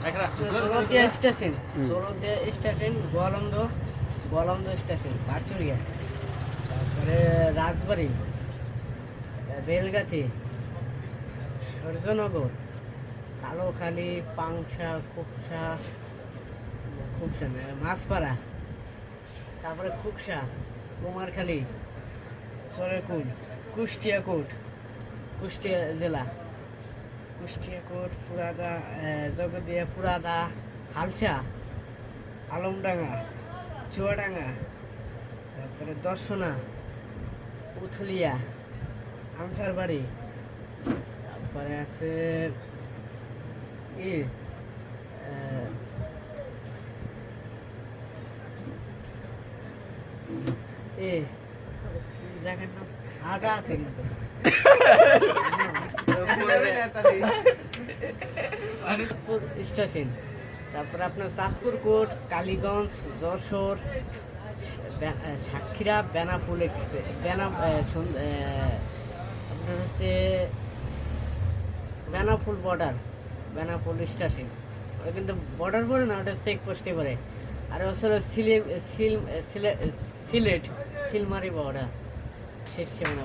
Daulatdia station, Daulatdia station, Goalanda station, Pachuria, তারপরে রাজবাড়ি, বেলগাছি, সূর্যনগর, কালোখালী, পাংশা, খুকসা, মাছপাড়া, তারপরে Khoksa, Kumarkhali, Sarekul, Kushtia court, কুষ্টিয়া জেলা, কুষ্টিয়া কোট, পুরাদা, জগদিয়া, পুরাদা, হালসা, আলমডাঙ্গা, চুয়াডাঙ্গা, তারপরে দর্শনা, উথলিয়া, আনসারবাড়ি, তারপরে আছে জায়গার নাম আগা আছে কিন্তু স্টেশন, তারপরে আপনার চাঁদপুর কোট, কালীগঞ্জ, যশোর, সাতক্ষীরা, বেনাপোল এক্সপ্রেস, আপনার হচ্ছে বেনাপোল বর্ডার, বেনাপোল স্টেশন, ওটা কিন্তু বর্ডার পড়ে না, ওটা চেকপোস্টে পড়ে। আর হচ্ছে সিলেট, সিলমারি বর্ডার শেষ সীমানা।